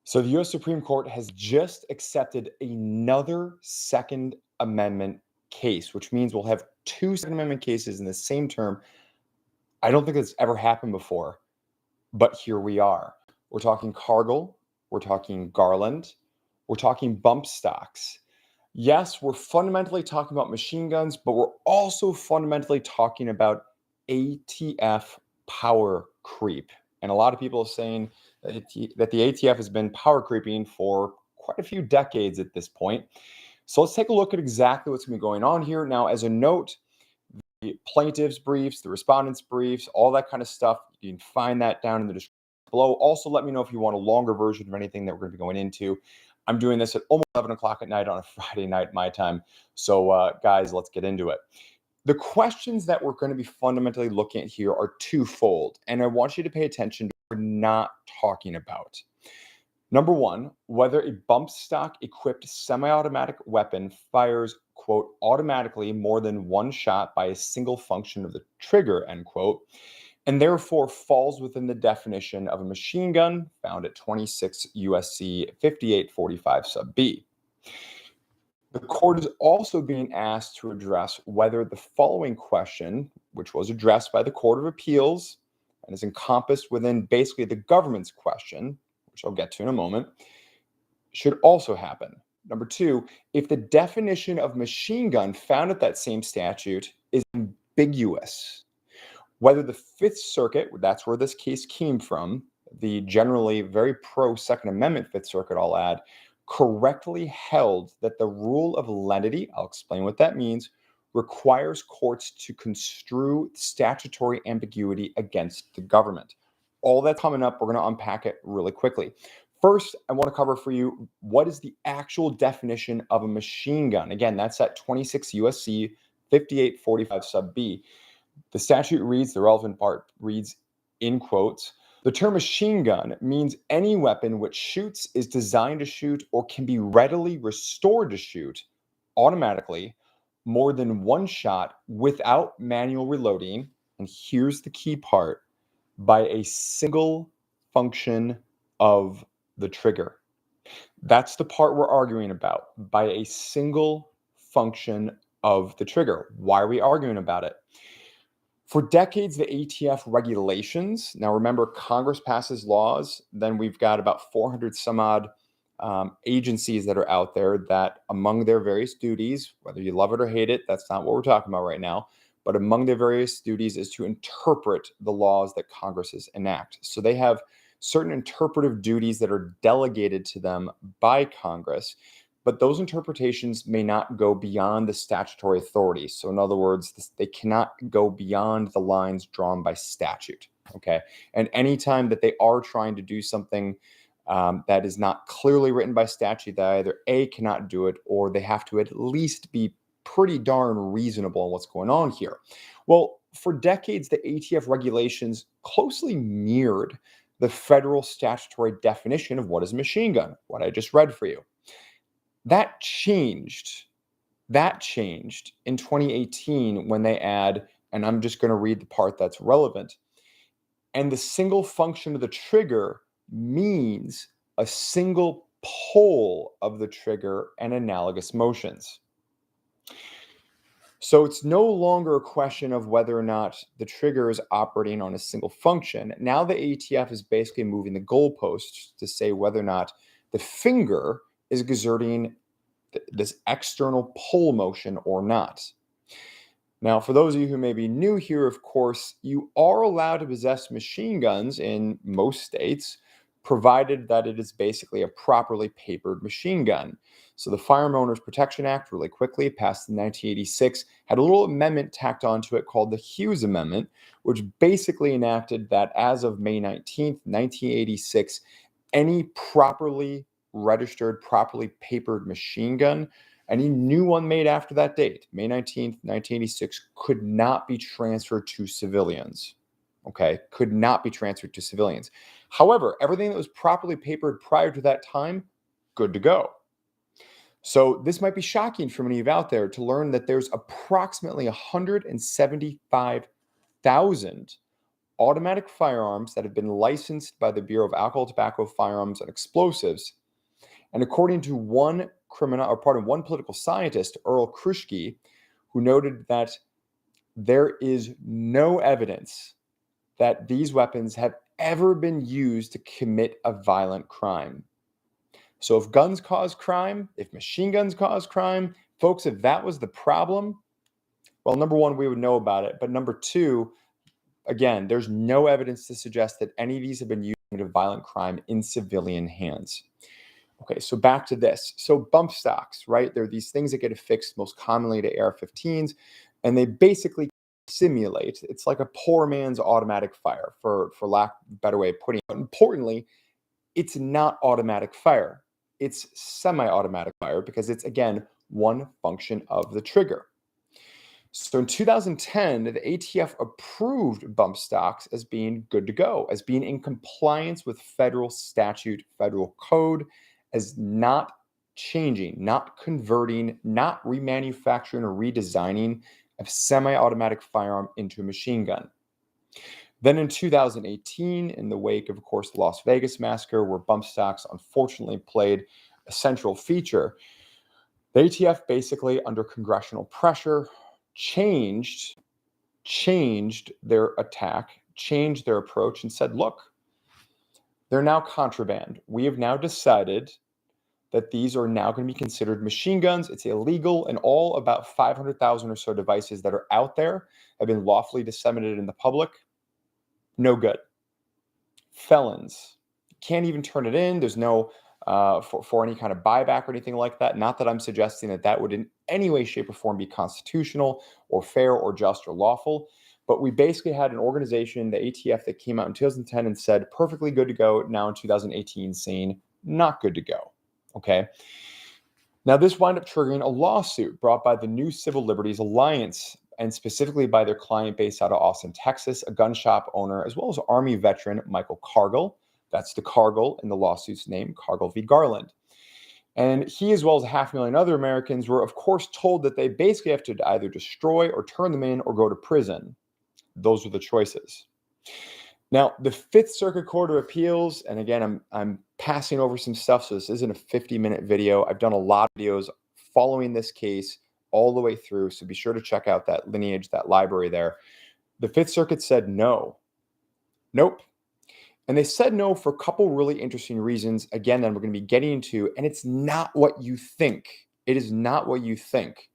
So the US Supreme Court has just accepted another Second Amendment case, which means we'll have two Second Amendment cases in the same term. I don't think it's ever happened before, but here we are. We're talking Cargill, we're talking Garland, we're talking bump stocks. Yes, we're fundamentally talking about machine guns, but we're also fundamentally talking about ATF power creep. And a lot of people are saying that the ATF has been power creeping for quite a few decades at this point. So let's take a look at exactly what's going to be going on here. Now, as a note, the plaintiff's briefs, the respondent's briefs, all that kind of stuff, you can find that down in the description below. Also, let me know if you want a longer version of anything that we're going to be going into. I'm doing this at almost 11 o'clock at night on a Friday night, my time. So, guys, let's get into it. The questions that we're going to be fundamentally looking at here are twofold, and I want you to pay attention to what we're not talking about. Number one, whether a bump stock equipped semi-automatic weapon fires, quote, automatically more than one shot by a single function of the trigger, end quote, and therefore falls within the definition of a machine gun found at 26 USC 5845 sub B. The court is also being asked to address whether the following question, which was addressed by the Court of Appeals and is encompassed within basically the government's question, which I'll get to in a moment, should also happen. Number two, if the definition of machine gun found at that same statute is ambiguous, whether the Fifth Circuit, that's where this case came from, the generally very pro-Second Amendment Fifth Circuit, I'll add, correctly held that the rule of lenity, I'll explain what that means, requires courts to construe statutory ambiguity against the government. All that's coming up, we're going to unpack it really quickly. First, I want to cover for you what is the actual definition of a machine gun. Again, that's at 26 USC 5845 sub B. The statute reads, the relevant part reads in quotes, the term machine gun means any weapon which shoots, is designed to shoot, or can be readily restored to shoot automatically more than one shot without manual reloading. And here's the key part, by a single function of the trigger. That's the part we're arguing about, by a single function of the trigger. Why are we arguing about it? For decades, the ATF regulations, now remember, Congress passes laws, then we've got about 400 some odd agencies that are out there that among their various duties, whether you love it or hate it, that's not what we're talking about right now, but among their various duties is to interpret the laws that Congress enact. So they have certain interpretive duties that are delegated to them by Congress, but those interpretations may not go beyond the statutory authority. So in other words, they cannot go beyond the lines drawn by statute, okay? And anytime that they are trying to do something that is not clearly written by statute, they either A, cannot do it, or they have to at least be pretty darn reasonable in what's going on here. Well, for decades, the ATF regulations closely mirrored the federal statutory definition of what is a machine gun, what I just read for you. That changed in 2018 when they add, and I'm just going to read the part that's relevant, and the single function of the trigger means a single pull of the trigger and analogous motions. So it's no longer a question of whether or not the trigger is operating on a single function. Now the ATF is basically moving the goalposts to say whether or not the finger is exerting this external pull motion or not. Now, for those of you who may be new here, of course, you are allowed to possess machine guns in most states, provided that it is basically a properly papered machine gun. So the Firearm Owners Protection Act, really quickly, passed in 1986, had a little amendment tacked onto it called the Hughes Amendment, which basically enacted that as of May 19th, 1986, any properly registered, properly papered machine gun, any new one made after that date, May 19th, 1986, could not be transferred to civilians. Okay, could not be transferred to civilians. However, everything that was properly papered prior to that time, good to go. So this might be shocking for many of you out there to learn that there's approximately 175,000 automatic firearms that have been licensed by the Bureau of Alcohol, Tobacco, Firearms, and Explosives. And according to one political scientist, Earl Kruschke, who noted that there is no evidence that these weapons have ever been used to commit a violent crime. So if guns cause crime, if machine guns cause crime, folks, if that was the problem, well, number one, we would know about it. But number two, again, there's no evidence to suggest that any of these have been used to commit a violent crime in civilian hands. Okay, so back to this. So bump stocks, right? They're these things that get affixed most commonly to AR-15s, and they basically simulate. It's like a poor man's automatic fire, for lack of a better way of putting it. But importantly, it's not automatic fire. It's semi-automatic fire because it's, again, one function of the trigger. So in 2010, the ATF approved bump stocks as being good to go, as being in compliance with federal statute, federal code, as not changing, not converting, not remanufacturing or redesigning a semi-automatic firearm into a machine gun. Then in 2018, in the wake of course, the Las Vegas massacre, where bump stocks unfortunately played a central feature, the ATF basically, under congressional pressure, changed their attack, changed their approach, and said, look, they're now contraband. We have now decided that these are now going to be considered machine guns. It's illegal, and all about 500,000 or so devices that are out there have been lawfully disseminated in the public. No good. Felons can't even turn it in. There's no for any kind of buyback or anything like that. Not that I'm suggesting that that would in any way, shape, or form be constitutional or fair or just or lawful. But we basically had an organization, the ATF, that came out in 2010 and said perfectly good to go. Now in 2018, saying not good to go. Okay. Now this wound up triggering a lawsuit brought by the New Civil Liberties Alliance, and specifically by their client based out of Austin, Texas, a gun shop owner, as well as Army veteran Michael Cargill. That's the Cargill in the lawsuit's name, Cargill v. Garland. And he, as well as 500,000 other Americans, were, of course, told that they basically have to either destroy or turn them in or go to prison. Those were the choices. Now, the Fifth Circuit Court of Appeals, and again, I'm passing over some stuff, so this isn't a 50-minute video. I've done a lot of videos following this case all the way through, so be sure to check out that lineage, that library there. The Fifth Circuit said no. Nope. And they said no for a couple really interesting reasons, again, that we're going to be getting into, and it's not what you think. It is not what you think.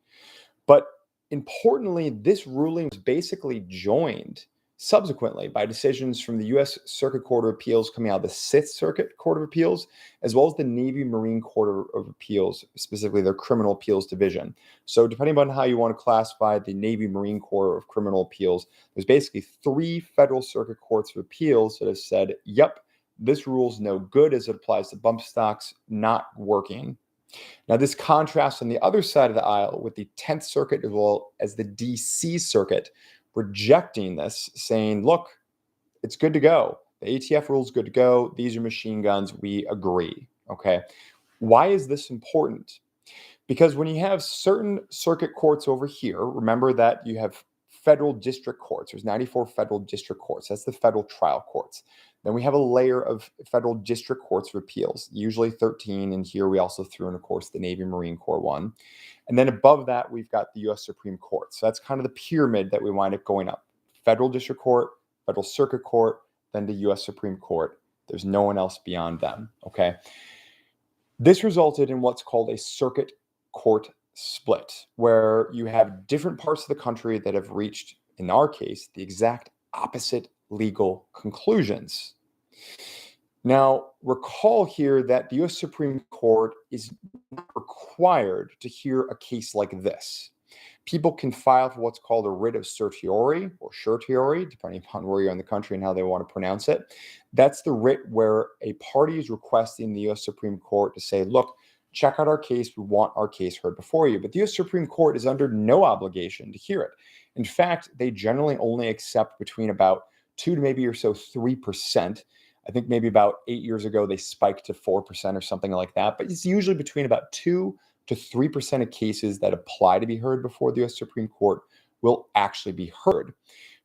But importantly, this ruling was basically joined subsequently by decisions from the U.S. Circuit Court of Appeals coming out of the Sixth Circuit Court of Appeals, as well as the Navy Marine Court of Appeals, specifically their Criminal Appeals Division. So depending on how you want to classify the Navy Marine Corps of Criminal Appeals, there's basically 3 federal circuit courts of appeals that have said, yep, this rule's no good as it applies to bump stocks, not working. Now, this contrasts on the other side of the aisle with the 10th Circuit as well as the D.C. Circuit rejecting this, saying, look, it's good to go. The ATF rule is good to go. These are machine guns. We agree. Okay. Why is this important? Because when you have certain circuit courts over here, remember that you have federal district courts. There's 94 federal district courts. That's the federal trial courts. Then we have a layer of federal district courts of appeals, usually 13. And here we also threw in, of course, the Navy Marine Corps one. And then above that, we've got the U.S. Supreme Court. So that's kind of the pyramid that we wind up going up. Federal district court, federal circuit court, then the U.S. Supreme Court. There's no one else beyond them. Okay. This resulted in what's called a circuit court split, where you have different parts of the country that have reached, in our case, the exact opposite legal conclusions. Now, recall here that the U.S. Supreme Court is not required to hear a case like this. People can file for what's called a writ of certiorari or certiorari, depending upon where you're in the country and how they want to pronounce it. That's the writ where a party is requesting the U.S. Supreme Court to say, look, check out our case. We want our case heard before you. But the U.S. Supreme Court is under no obligation to hear it. In fact, they generally only accept between about 2 to maybe or so 3%. I think maybe about 8 years ago, they spiked to 4% or something like that. But it's usually between about 2 to 3% of cases that apply to be heard before the U.S. Supreme Court will actually be heard.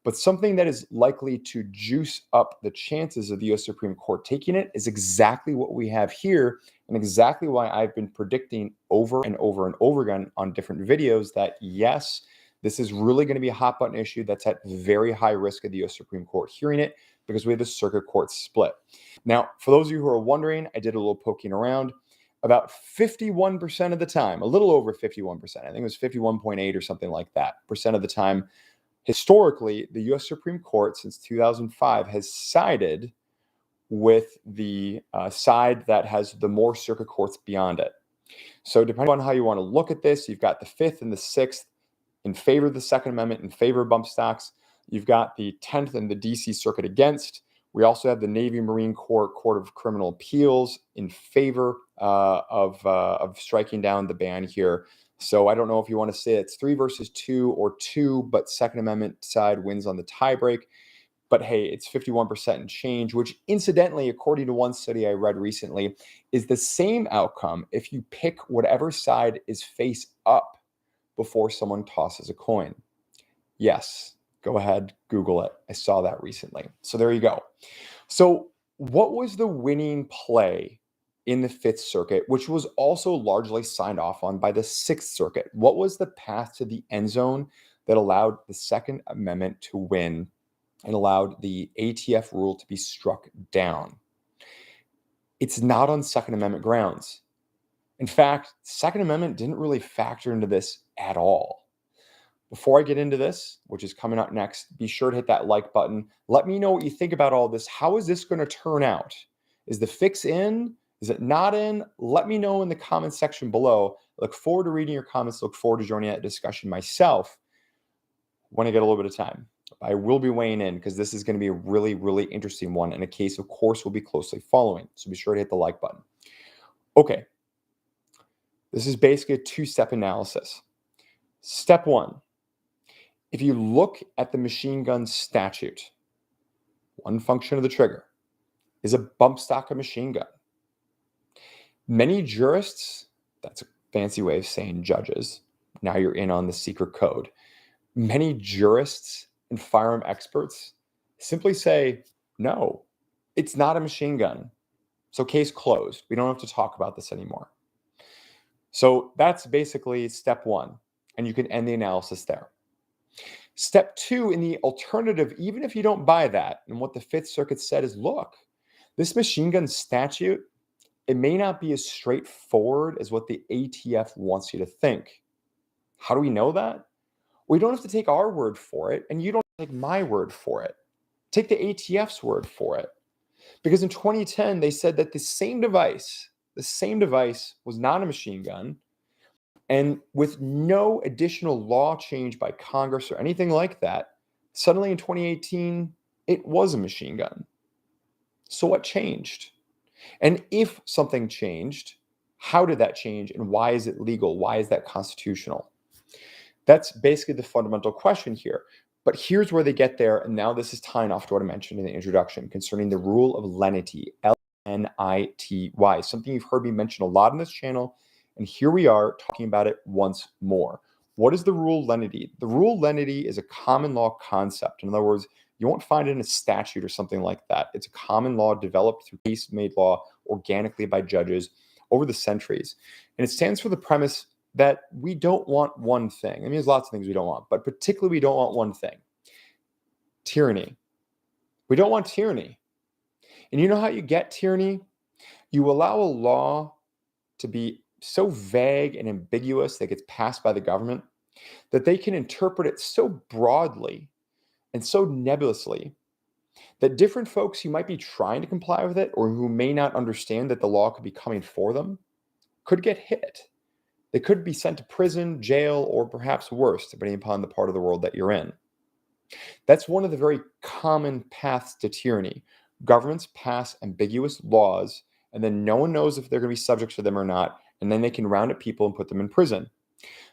But something that is likely to juice up the chances of the US Supreme Court taking it is exactly what we have here, and exactly why I've been predicting over and over and over again on different videos that yes, this is really going to be a hot button issue that's at very high risk of the US Supreme Court hearing it, because we have the circuit court split. Now, for those of you who are wondering, I did a little poking around. About 51% of the time, a little over 51%, I think it was 51.8 or something like that, percent of the time, historically, the US Supreme Court since 2005 has sided with the side that has the more circuit courts beyond it. So depending on how you want to look at this, you've got the 5th and the 6th in favor of the Second Amendment, in favor of bump stocks. You've got the 10th and the DC Circuit against. We also have the Navy Marine Corps Court of Criminal Appeals in favor of striking down the ban here. So I don't know if you want to say it's 3 versus 2 or 2, but Second Amendment side wins on the tiebreak. But hey, it's 51% and change, which incidentally, according to one study I read recently, is the same outcome if you pick whatever side is face up before someone tosses a coin. Yes, go ahead, Google it. I saw that recently. So there you go. So what was the winning play in the Fifth Circuit, which was also largely signed off on by the Sixth Circuit? What was the path to the end zone that allowed the Second Amendment to win and allowed the ATF rule to be struck down? It's not on Second Amendment grounds. In fact, Second Amendment didn't really factor into this at all. Before I get into this, which is coming up next, be sure to hit that like button. Let me know what you think about all this. How is this going to turn out? Is the fix in? Is it not in? Let me know in the comments section below. I look forward to reading your comments. Look forward to joining that discussion myself when I get a little bit of time. I will be weighing in because this is going to be a really, really interesting one, and a case, of course, we'll be closely following. So be sure to hit the like button. Okay. This is basically a two-step analysis. Step one, if you look at the machine gun statute, one function of the trigger is a bump stock a machine gun. Many jurists, that's a fancy way of saying judges, now you're in on the secret code. Many jurists and firearm experts simply say, no, it's not a machine gun. So case closed. We don't have to talk about this anymore. So that's basically step one, and you can end the analysis there. Step two, in the alternative, even if you don't buy that, and what the Fifth Circuit said is, look, this machine gun statute, it may not be as straightforward as what the ATF wants you to think. How do we know that? We don't have to take our word for it, and you don't take my word for it. Take the ATF's word for it. Because in 2010, they said that the same device was not a machine gun, and with no additional law change by Congress or anything like that, suddenly in 2018, it was a machine gun. So what changed? And if something changed, how did that change, and why is it legal? Why is that constitutional? That's basically the fundamental question here. But here's where they get there, and now this is tying off to what I mentioned in the introduction concerning the rule of lenity, L-N-I-T-Y, something you've heard me mention a lot on this channel, and here we are talking about it once more. What is the rule of lenity? The rule of lenity is a common law concept. In other words, you won't find it in a statute or something like that. It's a common law developed through case-made law organically by judges over the centuries. And it stands for the premise that we don't want one thing. I mean, there's lots of things we don't want, but particularly we don't want one thing. Tyranny. We don't want tyranny. And you know how you get tyranny? You allow a law to be so vague and ambiguous that gets passed by the government that they can interpret it so broadly and so nebulously that different folks who might be trying to comply with it or who may not understand that the law could be coming for them could get hit. They could be sent to prison, jail, or perhaps worse, depending upon the part of the world that you're in. That's one of the very common paths to tyranny. Governments pass ambiguous laws, and then no one knows if they're going to be subject to them or not, and then they can round up people and put them in prison.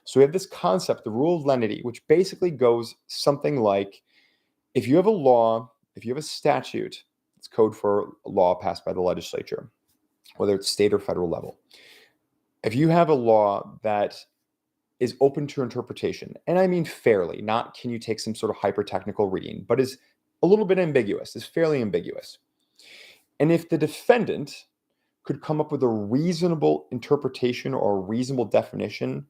So we have this concept, the rule of lenity, which basically goes something like, if you have a law, if you have a statute, it's code for a law passed by the legislature, whether it's state or federal level. If you have a law that is open to interpretation. And I mean fairly, not can you take some sort of hyper-technical reading, but is a little bit ambiguous, is fairly ambiguous. And if the defendant could come up with a reasonable interpretation or a reasonable definition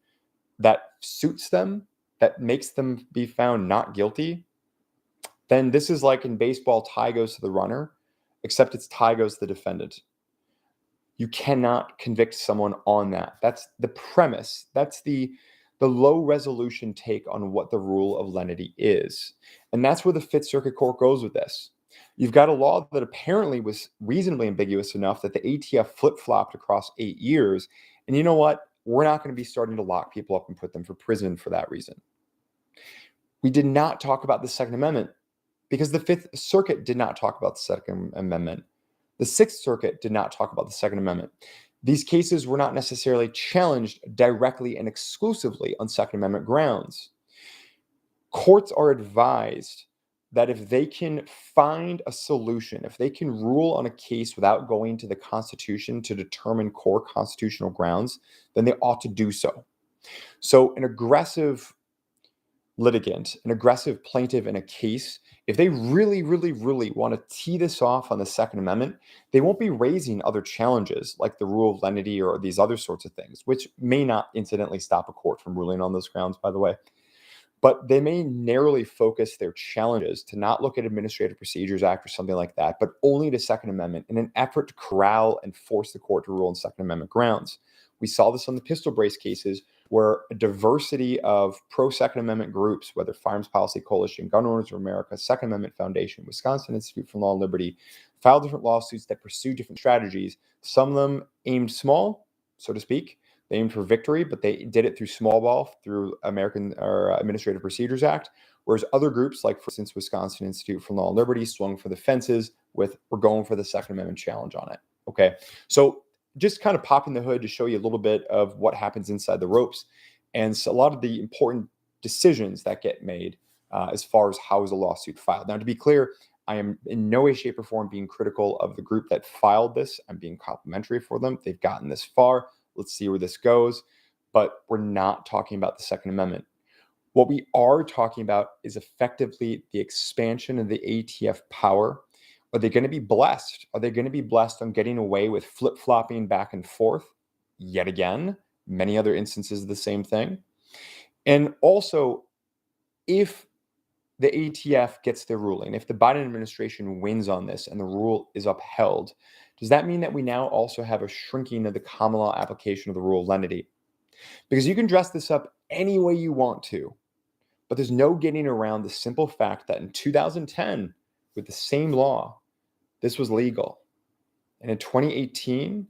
that suits them, that makes them be found not guilty, then this is like in baseball, tie goes to the runner, except it's tie goes to the defendant. You cannot convict someone on that. That's the premise. That's the low resolution take on what the rule of lenity is. And that's where the Fifth Circuit Court goes with this. You've got a law that apparently was reasonably ambiguous enough that the ATF flip-flopped across 8 years. And you know what? We're not going to be starting to lock people up and put them for prison for that reason. We did not talk about the Second Amendment because the Fifth Circuit did not talk about the Second Amendment. The Sixth Circuit did not talk about the Second Amendment. These cases were not necessarily challenged directly and exclusively on Second Amendment grounds. Courts are advised that if they can find a solution, if they can rule on a case without going to the Constitution to determine core constitutional grounds, then they ought to do so. So an aggressive litigant, an aggressive plaintiff in a case, if they really, really, really want to tee this off on the Second Amendment, they won't be raising other challenges like the rule of lenity or these other sorts of things, which may not incidentally stop a court from ruling on those grounds, by the way. But they may narrowly focus their challenges to not look at Administrative Procedures Act or something like that, but only to Second Amendment in an effort to corral and force the court to rule on Second Amendment grounds. We saw this on the pistol brace cases where a diversity of pro-Second Amendment groups, whether Firearms Policy Coalition, Gun Owners of America, Second Amendment Foundation, Wisconsin Institute for Law and Liberty, filed different lawsuits that pursue different strategies. Some of them aimed small, so to speak. They aimed for victory, but they did it through small ball, through Administrative Procedures Act, whereas other groups, like for instance, Wisconsin Institute for Law and Liberty, swung for the fences with, we're going for the Second Amendment challenge on it. Okay, so just kind of popping the hood to show you a little bit of what happens inside the ropes and a lot of the important decisions that get made as far as how is a lawsuit filed. Now, to be clear, I am in no way, shape, or form being critical of the group that filed this. I'm being complimentary for them. They've gotten this far. Let's see where this goes. But we're not talking about the Second Amendment. What we are talking about is effectively the expansion of the ATF power. Are they going to be blessed? Are they going to be blessed on getting away with flip-flopping back and forth yet again? Many other instances of the same thing. And also, if the ATF gets their ruling, if the Biden administration wins on this and the rule is upheld, does that mean that we now also have a shrinking of the common law application of the rule of lenity? Because you can dress this up any way you want to, but there's no getting around the simple fact that in 2010, with the same law, this was legal. And in 2018,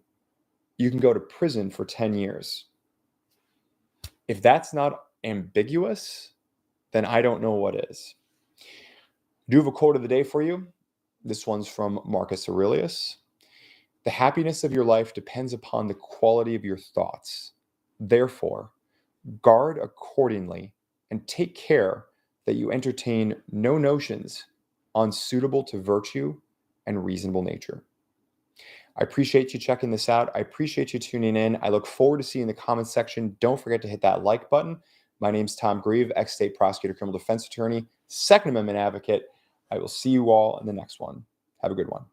you can go to prison for 10 years. If that's not ambiguous, then I don't know what is. I do have a quote of the day for you. This one's from Marcus Aurelius. The happiness of your life depends upon the quality of your thoughts. Therefore, guard accordingly and take care that you entertain no notions unsuitable to virtue and reasonable nature. I appreciate you checking this out. I appreciate you tuning in. I look forward to seeing the comments section. Don't forget to hit that like button. My name's Tom Grieve, ex-state prosecutor, criminal defense attorney, Second Amendment advocate. I will see you all in the next one. Have a good one.